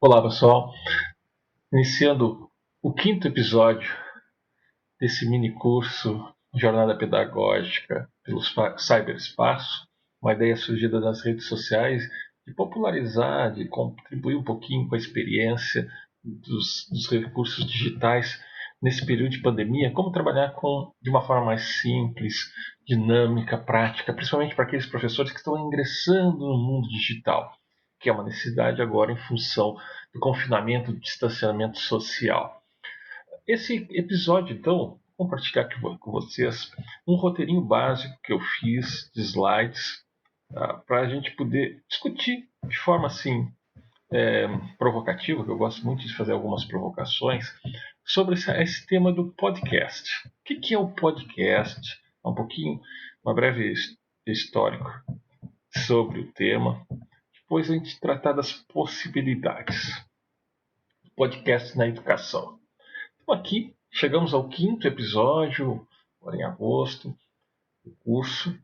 Olá, pessoal. Iniciando o quinto episódio desse mini curso Jornada Pedagógica pelo Cyberespaço, uma ideia surgida nas redes sociais de popularizar, de contribuir um pouquinho com a experiência dos recursos digitais nesse período de pandemia, como trabalhar de uma forma mais simples, dinâmica, prática, principalmente para aqueles professores que estão ingressando no mundo digital, que é uma necessidade agora em função do confinamento, do distanciamento social. Esse episódio, então, vou compartilhar aqui com vocês um roteirinho básico que eu fiz de slides para a gente poder discutir de forma assim provocativa, que eu gosto muito de fazer algumas provocações, sobre esse tema do podcast. O que é o podcast? Um pouquinho, uma breve histórico sobre o tema. Depois a gente tratar das possibilidades. Podcast na educação. Então aqui chegamos ao quinto episódio, agora em agosto, do curso.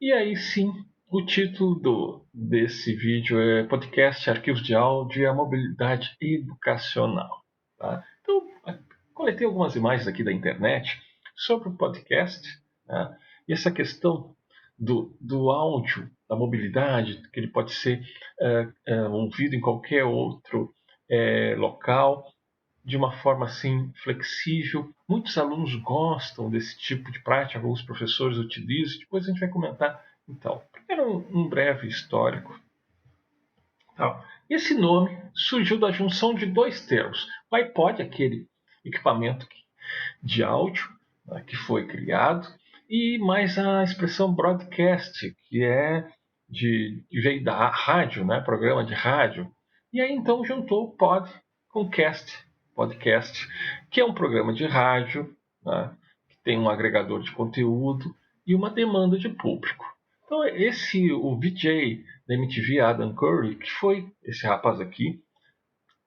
E aí sim, o título desse vídeo é Podcast, Arquivos de Áudio e a Mobilidade Educacional. Tá? Então, coletei algumas imagens aqui da internet sobre o podcast, tá? E essa questão do áudio, da mobilidade, que ele pode ser ouvido em qualquer outro local, de uma forma assim flexível. Muitos alunos gostam desse tipo de prática, alguns professores utilizam. Depois a gente vai comentar. Então, primeiro um breve histórico. Esse nome surgiu da junção de dois termos. O iPod, aquele equipamento de áudio que foi criado, e mais a expressão broadcast, que veio da rádio, né, programa de rádio. E aí então juntou o pod com podcast, que é um programa de rádio, né, que tem um agregador de conteúdo e uma demanda de público. Então o VJ da MTV, Adam Curry, que foi esse rapaz aqui,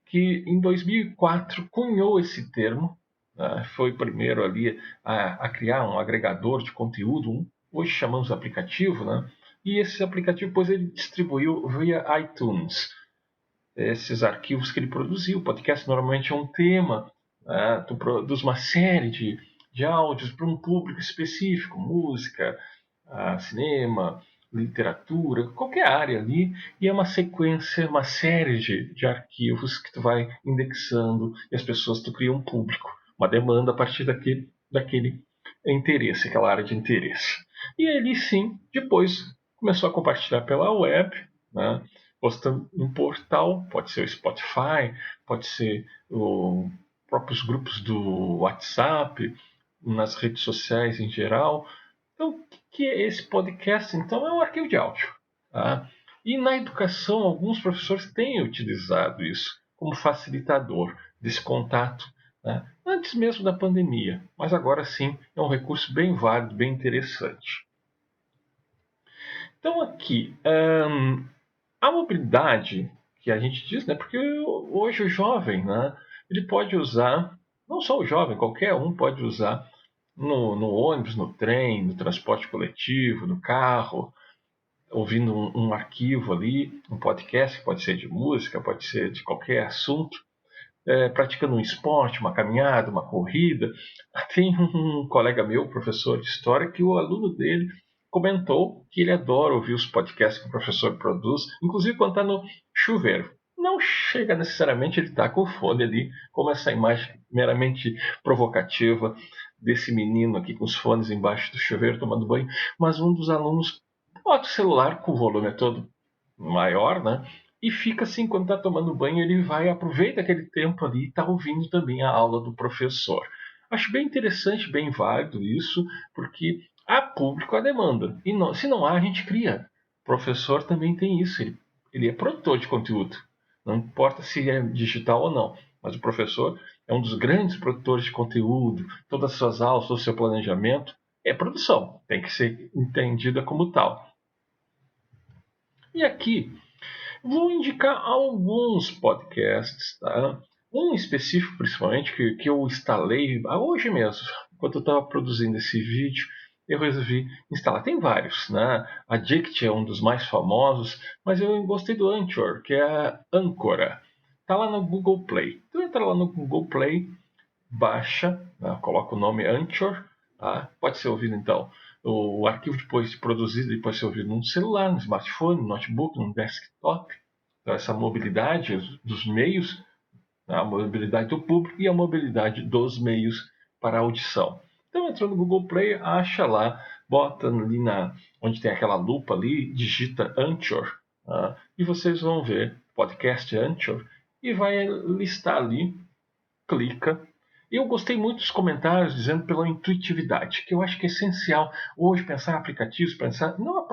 que em 2004 cunhou esse termo, foi o primeiro ali a criar um agregador de conteúdo, hoje chamamos de aplicativo, né? E esse aplicativo depois ele distribuiu via iTunes esses arquivos que ele produziu. O podcast normalmente é um tema, tu produz uma série de áudios para um público específico, música, cinema, literatura, qualquer área ali, e é uma sequência, uma série de arquivos que tu vai indexando e as pessoas tu cria um público, uma demanda a partir daquele interesse, aquela área de interesse. E ele sim, depois começou a compartilhar pela web, né? Postando em portal, pode ser o Spotify, pode ser os próprios grupos do WhatsApp, nas redes sociais em geral. Então, o que é esse podcast? Então, é um arquivo de áudio. Tá? E na educação, alguns professores têm utilizado isso como facilitador desse contato, né? Antes mesmo da pandemia. Mas agora sim, é um recurso bem válido, bem interessante. Então, aqui, a mobilidade que a gente diz, né? Porque hoje o jovem, né? Ele pode usar, não só o jovem, qualquer um pode usar no ônibus, no trem, no transporte coletivo, no carro, ouvindo um arquivo ali, um podcast, que pode ser de música, pode ser de qualquer assunto, praticando um esporte, uma caminhada, uma corrida. Tem um colega meu, professor de história, que o aluno dele comentou que ele adora ouvir os podcasts que o professor produz, inclusive quando está no chuveiro. Não chega necessariamente ele estar com o fone ali, como essa imagem meramente provocativa desse menino aqui com os fones embaixo do chuveiro tomando banho, mas um dos alunos bota o celular com o volume todo maior, né? E fica assim, quando está tomando banho, ele vai, aproveita aquele tempo ali e está ouvindo também a aula do professor. Acho bem interessante, bem válido isso, porque há público à demanda. E não, se não há, a gente cria. O professor também tem isso, ele é produtor de conteúdo. Não importa se é digital ou não, mas o professor é um dos grandes produtores de conteúdo, todas as suas aulas, todo o seu planejamento é produção, tem que ser entendida como tal. E aqui vou indicar alguns podcasts, tá? Um específico, principalmente, que eu instalei hoje mesmo, enquanto eu estava produzindo esse vídeo. eu resolvi instalar. Tem vários, né? A Dict é um dos mais famosos, mas eu gostei do Anchor, que é a Ancora. Está lá no Google Play. Então entra lá no Google Play, baixa, né? Coloca o nome Anchor, tá? Pode ser ouvido então. O arquivo depois de produzido ele pode ser ouvido num celular, no smartphone, no notebook, no desktop. Então essa mobilidade dos meios, a mobilidade do público e a mobilidade dos meios para audição. Então entrou no Google Play, acha lá, bota ali onde tem aquela lupa ali, digita Anchor, e vocês vão ver podcast Anchor e vai listar ali, clica. Eu gostei muito dos comentários dizendo pela intuitividade, que eu acho que é essencial hoje pensar em aplicativos, pensar não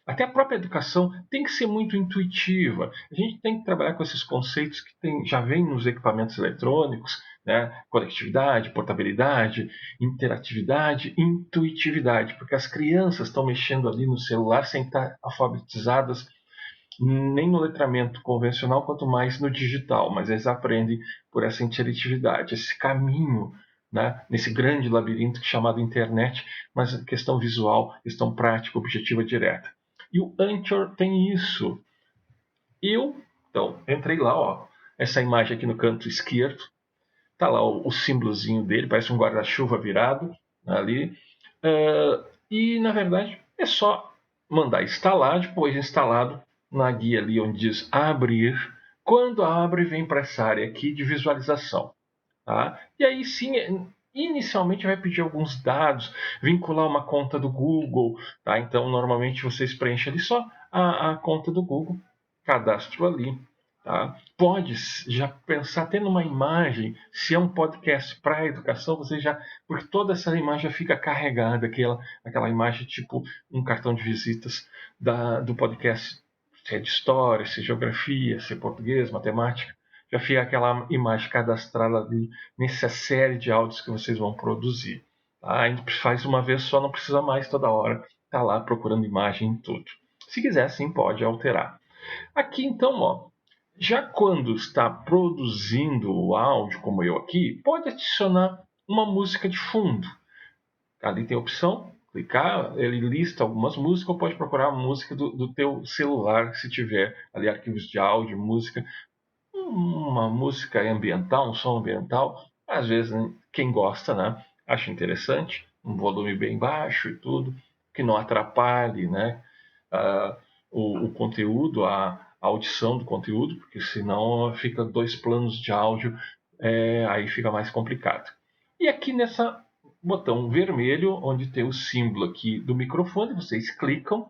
até a própria educação tem que ser muito intuitiva. A gente tem que trabalhar com esses conceitos que já vêm nos equipamentos eletrônicos, né? Conectividade, portabilidade, interatividade, intuitividade, porque as crianças estão mexendo ali no celular sem estar alfabetizadas nem no letramento convencional, quanto mais no digital, mas eles aprendem por essa interatividade, esse caminho, né, nesse grande labirinto chamado internet, mas questão visual, questão prática, objetiva, direta. E o Anchor tem isso. Então, entrei lá, ó, essa imagem aqui no canto esquerdo, tá lá o símbolozinho dele, parece um guarda-chuva virado ali, e na verdade é só mandar instalar, depois instalado na guia ali onde diz abrir, quando abre vem para essa área aqui de visualização, tá? E aí sim, inicialmente vai pedir alguns dados, vincular uma conta do Google, tá? Então normalmente vocês preenchem ali só a conta do Google, cadastro ali, tá? Pode já pensar até numa imagem, se é um podcast para educação, você já, porque toda essa imagem já fica carregada, aquela imagem tipo um cartão de visitas do podcast, se é de história, se é geografia, se é português, matemática, já fica aquela imagem cadastrada ali nessa série de áudios que vocês vão produzir. Tá? A gente faz uma vez só, não precisa mais toda hora estar lá procurando imagem em tudo. Se quiser, sim, pode alterar. Aqui então, ó, já quando está produzindo o áudio, como eu aqui, pode adicionar uma música de fundo. Ali tem a opção, clicar, ele lista algumas músicas, ou pode procurar a música do teu celular, se tiver ali arquivos de áudio, música. Uma música ambiental, um som ambiental, às vezes quem gosta, né, acha interessante, um volume bem baixo e tudo, que não atrapalhe, né, uh, o conteúdo, a audição do conteúdo, porque senão fica dois planos de áudio, aí fica mais complicado. E aqui nessa botão vermelho, onde tem o símbolo aqui do microfone, vocês clicam,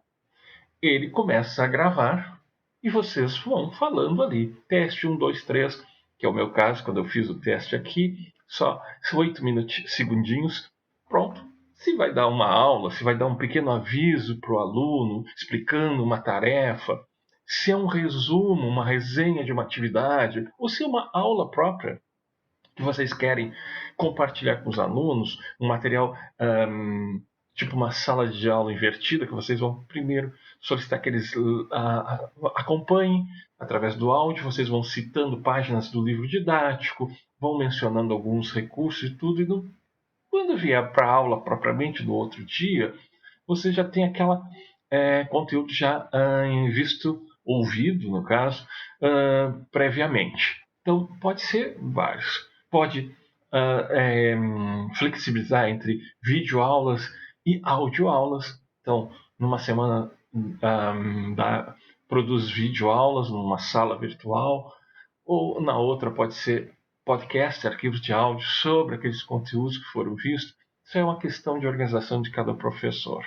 ele começa a gravar e vocês vão falando ali. Teste 1, 2, 3, que é o meu caso, quando eu fiz o teste aqui, só 8 segundinhos, pronto. Se vai dar uma aula, se vai dar um pequeno aviso para o aluno, explicando uma tarefa, se é um resumo, uma resenha de uma atividade, ou se é uma aula própria que vocês querem compartilhar com os alunos, um material tipo uma sala de aula invertida, que vocês vão primeiro solicitar que eles acompanhem através do áudio, vocês vão citando páginas do livro didático, vão mencionando alguns recursos e tudo, e quando vier para a aula propriamente do outro dia, você já tem aquele conteúdo já visto, ouvido, no caso, previamente. Então, pode ser vários. Pode flexibilizar entre videoaulas e audioaulas. Então, numa semana produz videoaulas numa sala virtual, ou na outra pode ser podcast, arquivos de áudio sobre aqueles conteúdos que foram vistos. Isso é uma questão de organização de cada professor.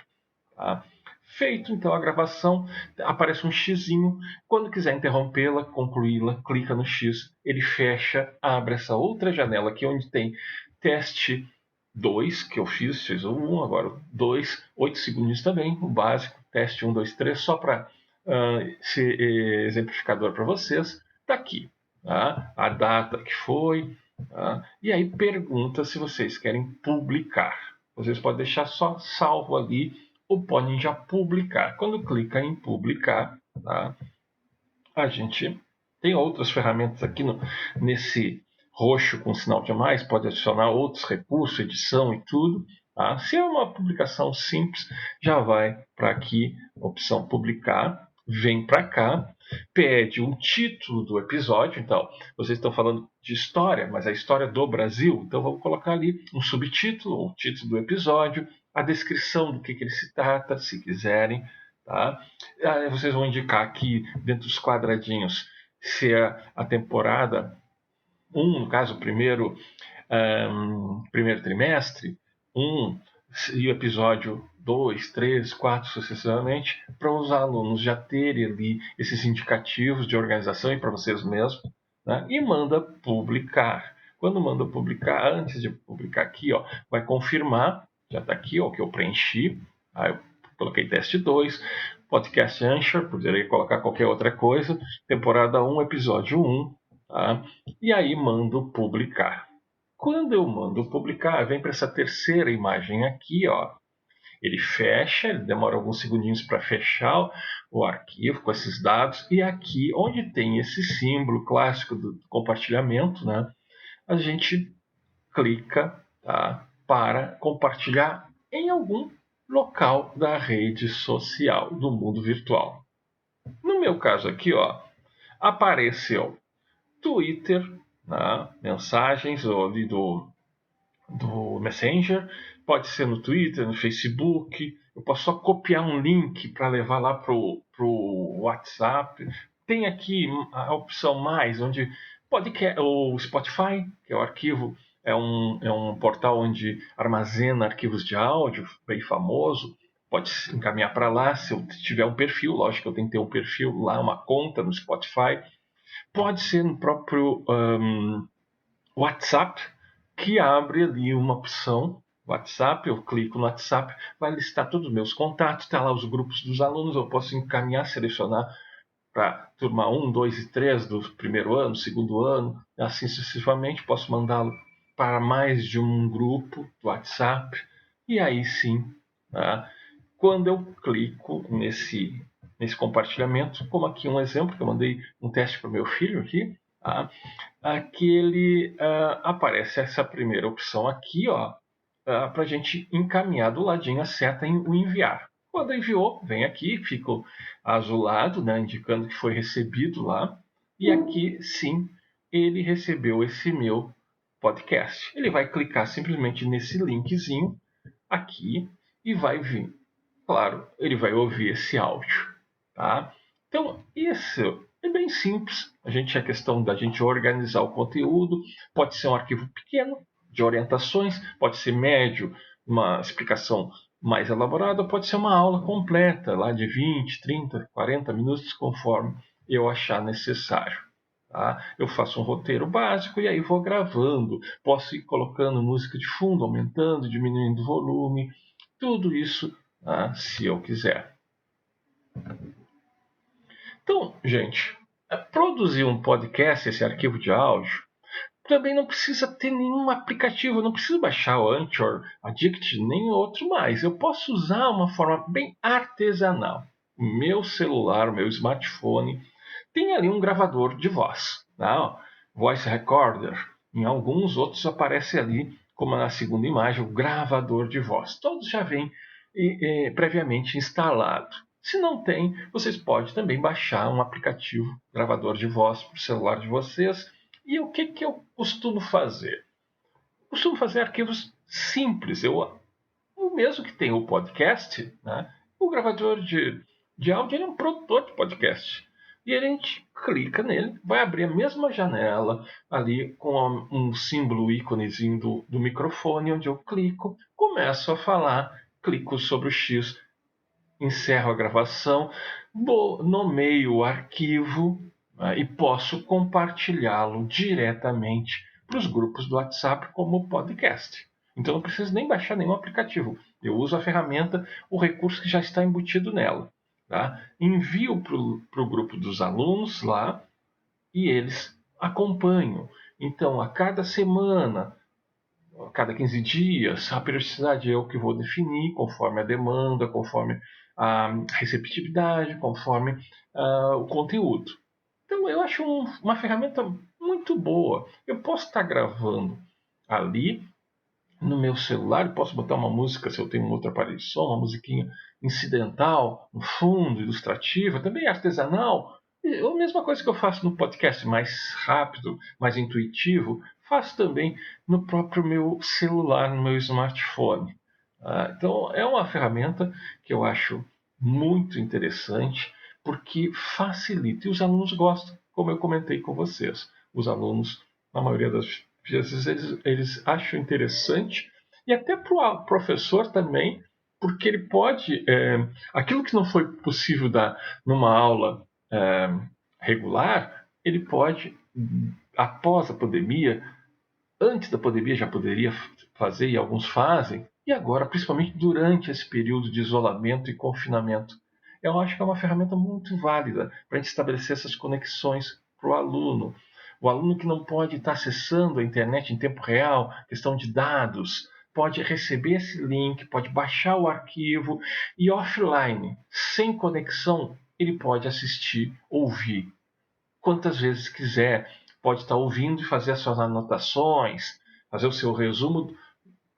Tá? Feito então a gravação, aparece um xizinho. Quando quiser interrompê-la, concluí-la, clica no X, ele fecha, abre essa outra janela aqui onde tem teste 2, que eu fiz o 1, agora 2, 8 segundos também, o básico, teste 1, 2, 3, só para ser exemplificador para vocês. Está aqui, tá? A data que foi, tá? E aí pergunta se vocês querem publicar. Vocês podem deixar só salvo ali, ou podem já publicar. Quando clica em publicar, tá? A gente tem outras ferramentas aqui nesse roxo com sinal de mais, pode adicionar outros recursos, edição e tudo. Tá? Se é uma publicação simples, já vai para aqui, opção publicar, vem para cá, pede um título do episódio. Então, vocês estão falando de história, mas a história do Brasil, então vamos colocar ali um subtítulo, o título do episódio, a descrição do que ele se trata, se quiserem. Tá? Aí vocês vão indicar aqui dentro dos quadradinhos se é a temporada 1, no caso, primeiro trimestre, 1 e o episódio 2, 3, 4 sucessivamente, para os alunos já terem ali esses indicativos de organização e para vocês mesmos, né? E manda publicar. Quando manda publicar, antes de publicar aqui, ó, vai confirmar, já está aqui ó, o que eu preenchi, aí eu coloquei teste 2, podcast Anchor, poderia colocar qualquer outra coisa, temporada 1, episódio 1, tá? E aí mando publicar. Quando eu mando publicar, vem para essa terceira imagem aqui, ó. Ele fecha, ele demora alguns segundinhos para fechar o arquivo com esses dados. E aqui, onde tem esse símbolo clássico do compartilhamento, né, a gente clica, tá, para compartilhar em algum local da rede social do mundo virtual. No meu caso aqui, ó, apareceu Twitter, né, mensagens ali do Messenger, pode ser no Twitter, no Facebook. Eu posso só copiar um link para levar lá pro WhatsApp. Tem aqui a opção mais, onde podcast, o Spotify, que é o arquivo, é um portal onde armazena arquivos de áudio, bem famoso. Pode encaminhar para lá, se eu tiver um perfil, lógico que eu tenho que ter um perfil lá, uma conta no Spotify. Pode ser no próprio WhatsApp, que abre ali uma opção WhatsApp, eu clico no WhatsApp, vai listar todos os meus contatos, está lá os grupos dos alunos, eu posso encaminhar, selecionar para turma 1, 2 e 3 do primeiro ano, segundo ano, assim sucessivamente, posso mandá-lo para mais de um grupo do WhatsApp, e aí sim, tá? Quando eu clico nesse compartilhamento, como aqui um exemplo, que eu mandei um teste para o meu filho aqui, tá? Aparece essa primeira opção aqui, ó, para a gente encaminhar do ladinho a seta em o enviar. Quando enviou, vem aqui, fica azulado, né, indicando que foi recebido lá. E aqui, sim, ele recebeu esse meu podcast. Ele vai clicar simplesmente nesse linkzinho aqui e vai vir. Claro, ele vai ouvir esse áudio, tá? Então, isso é bem simples. A questão da gente organizar o conteúdo, pode ser um arquivo pequeno de orientações, pode ser médio, uma explicação mais elaborada, pode ser uma aula completa, lá de 20, 30, 40 minutos, conforme eu achar necessário. Tá? Eu faço um roteiro básico e aí vou gravando. Posso ir colocando música de fundo, aumentando, diminuindo o volume. Tudo isso, se eu quiser. Então, gente, produzir um podcast, esse arquivo de áudio, também não precisa ter nenhum aplicativo, eu não preciso baixar o Anchor, Addict, nem outro mais. Eu posso usar uma forma bem artesanal. O meu celular, o meu smartphone, tem ali um gravador de voz, tá? Voice Recorder. Em alguns outros aparece ali, como na segunda imagem, o gravador de voz. Todos já vêm previamente instalado. Se não tem, vocês podem também baixar um aplicativo gravador de voz para o celular de vocês. E o que eu costumo fazer? Costumo fazer arquivos simples. O mesmo que tem o podcast, né? O gravador de áudio é um produtor de podcast. E a gente clica nele, vai abrir a mesma janela ali com um símbolo, íconezinho do microfone, onde eu clico, começo a falar, clico sobre o X, encerro a gravação, nomeio o arquivo, né, e posso compartilhá-lo diretamente para os grupos do WhatsApp como podcast. Então não preciso nem baixar nenhum aplicativo. Eu uso a ferramenta, o recurso que já está embutido nela. Tá? Envio para o grupo dos alunos lá e eles acompanham. Então, a cada semana, a cada 15 dias, a periodicidade é o que vou definir, conforme a demanda, conforme a receptividade, conforme o conteúdo. Então, eu acho uma ferramenta muito boa. Eu posso estar gravando ali no meu celular, eu posso botar uma música, se eu tenho um outro aparelho de som, uma musiquinha incidental, no fundo, ilustrativa, também artesanal. A mesma coisa que eu faço no podcast, mais rápido, mais intuitivo, faço também no próprio meu celular, no meu smartphone. Então, é uma ferramenta que eu acho muito interessante, porque facilita, e os alunos gostam, como eu comentei com vocês. Os alunos, na maioria das vezes, eles acham interessante, e até para o professor também, porque ele pode, aquilo que não foi possível dar numa aula regular, ele pode, após a pandemia, antes da pandemia já poderia fazer, e alguns fazem, e agora, principalmente durante esse período de isolamento e confinamento. Eu acho que é uma ferramenta muito válida para a gente estabelecer essas conexões para o aluno. O aluno que não pode estar acessando a internet em tempo real, questão de dados, pode receber esse link, pode baixar o arquivo e offline, sem conexão, ele pode assistir, ouvir quantas vezes quiser. Pode estar ouvindo e fazer as suas anotações, fazer o seu resumo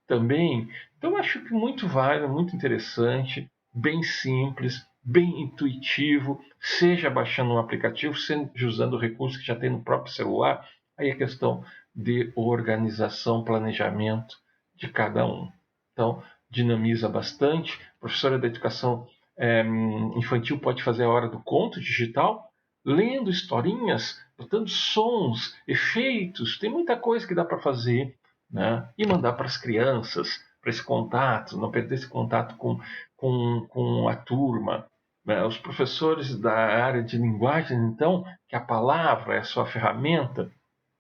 também. Então, eu acho que muito válido, muito interessante, bem simples, bem intuitivo, seja baixando um aplicativo, seja usando o recurso que já tem no próprio celular. Aí é questão de organização, planejamento de cada um. Então, dinamiza bastante. A professora da educação infantil pode fazer a hora do conto digital, lendo historinhas, botando sons, efeitos, tem muita coisa que dá para fazer, né? E mandar para as crianças, para esse contato, não perder esse contato com a turma. Né? Os professores da área de linguagem, então, que a palavra é a sua ferramenta,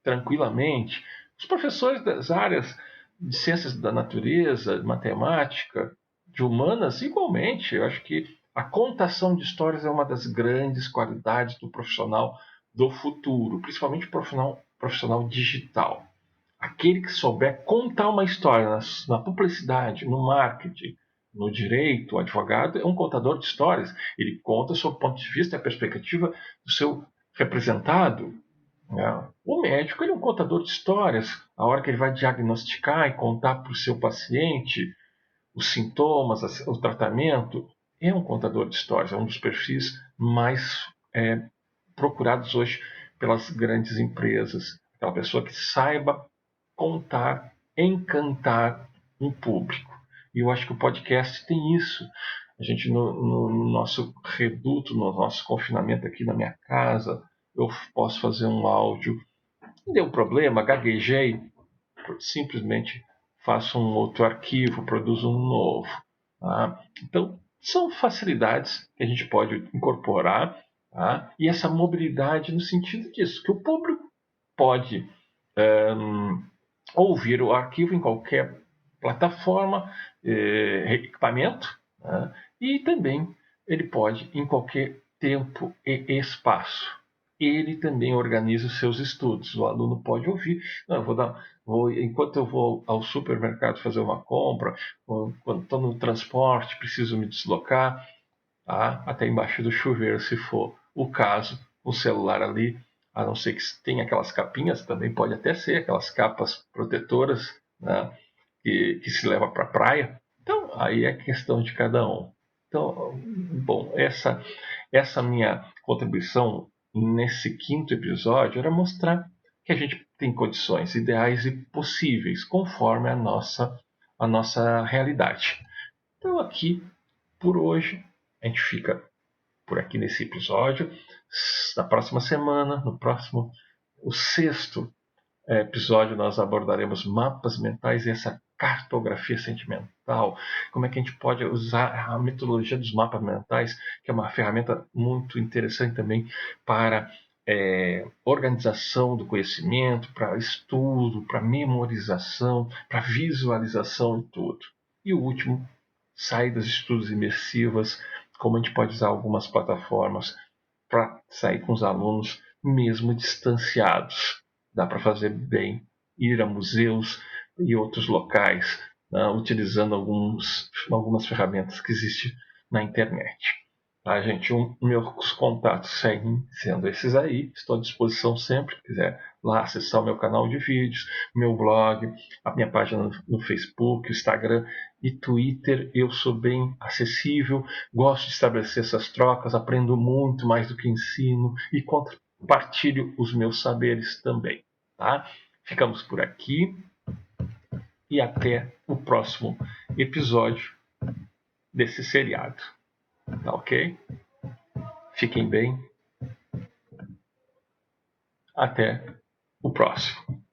tranquilamente. Os professores das áreas de ciências da natureza, de matemática, de humanas, igualmente. Eu acho que a contação de histórias é uma das grandes qualidades do profissional do futuro, principalmente o profissional digital. Aquele que souber contar uma história na publicidade, no marketing, no direito, o advogado é um contador de histórias. Ele conta sob o ponto de vista e a perspectiva do seu representado. Né? O médico ele é um contador de histórias. A hora que ele vai diagnosticar e contar para o seu paciente os sintomas, o tratamento, é um contador de histórias. É um dos perfis mais procurados hoje pelas grandes empresas. Aquela pessoa que saiba contar, encantar um público. E eu acho que o podcast tem isso. A gente, no nosso reduto, no nosso confinamento aqui na minha casa, eu posso fazer um áudio. Deu problema, gaguejei, simplesmente faço um outro arquivo, produzo um novo. Tá? Então, são facilidades que a gente pode incorporar, tá? E essa mobilidade no sentido disso, que o público pode ouvir o arquivo em qualquer plataforma, equipamento, né? E também ele pode em qualquer tempo e espaço. Ele também organiza os seus estudos. O aluno pode ouvir. Não, enquanto eu vou ao supermercado fazer uma compra, quando estou no transporte, preciso me deslocar, tá? Até embaixo do chuveiro, se for o caso, o celular ali, a não ser que tenha aquelas capinhas, também pode até ser aquelas capas protetoras, né? que se leva para a praia. Então, aí é questão de cada um. Então, bom, essa minha contribuição nesse quinto episódio era mostrar que a gente tem condições ideais e possíveis conforme a nossa realidade. Então, aqui, por hoje, a gente fica por aqui nesse episódio. Na próxima semana, no próximo, o sexto episódio, nós abordaremos mapas mentais e essa cartografia sentimental. Como é que a gente pode usar a metodologia dos mapas mentais, que é uma ferramenta muito interessante também para organização do conhecimento, para estudo, para memorização, para visualização e tudo. E o último, saídas de estudos imersivas, como a gente pode usar algumas plataformas para sair com os alunos mesmo distanciados. Dá para fazer bem, ir a museus e outros locais, né, utilizando algumas ferramentas que existem na internet. Tá, gente? Meus contatos seguem sendo esses aí. Estou à disposição sempre. Se quiser lá acessar o meu canal de vídeos, meu blog, a minha página no Facebook, Instagram e Twitter. Eu sou bem acessível, gosto de estabelecer essas trocas, aprendo muito mais do que ensino e compartilho os meus saberes também. Tá? Ficamos por aqui e até o próximo episódio desse seriado. Tá ok? Fiquem bem. Até o próximo.